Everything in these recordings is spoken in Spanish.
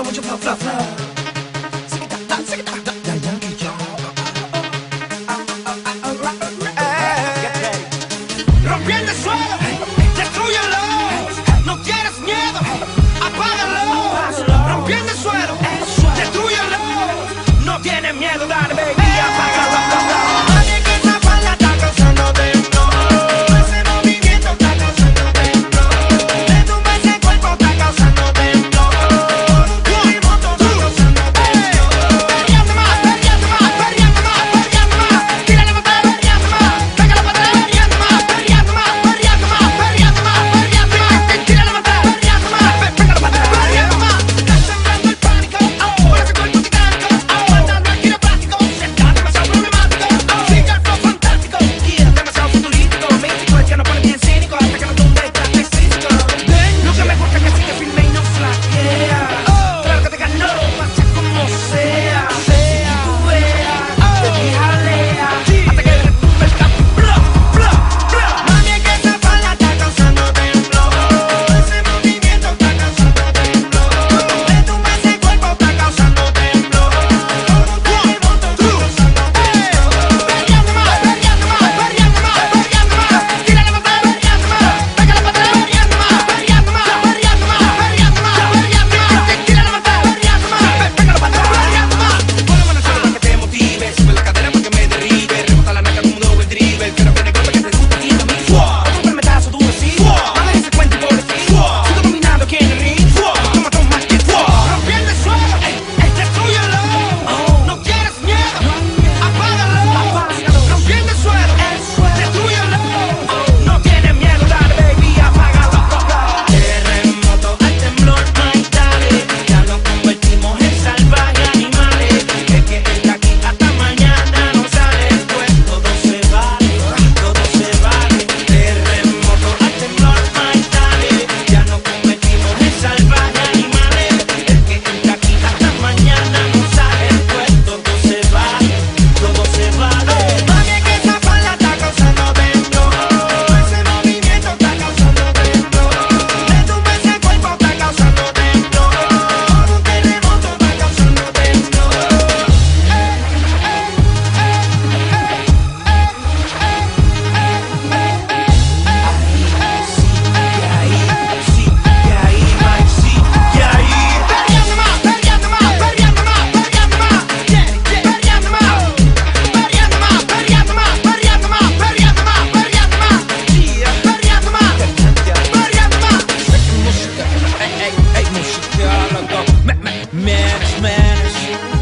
Mucho flow. Rompiendo el suelo, destrúyelo. No tienes miedo, apágalo. Rompiendo el suelo, destrúyelo. No tienes miedo, dale, baby, apágalo. Nadie que esa falda está causando dentro. Ese movimiento está causando dentro. De tu ese cuerpo está causando dentro.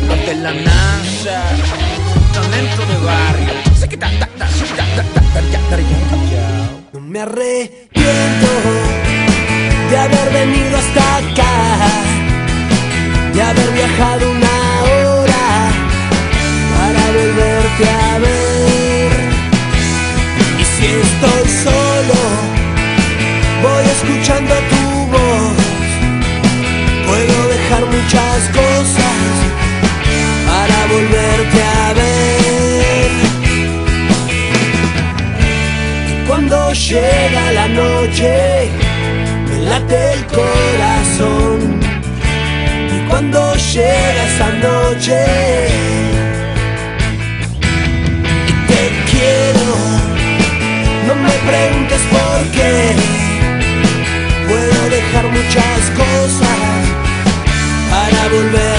Los de la NASA, talento de barrio. No me arrepiento de haber venido hasta acá, de haber viajado una hora para volverte a ver. Y si estoy solo, voy escuchando tu voz. Puedo dejar muchas cosas para volverte a ver. Y cuando llega la noche, me late el corazón. Y cuando llega esa noche, y te quiero, no me preguntes por qué. Puedo dejar muchas cosas para volver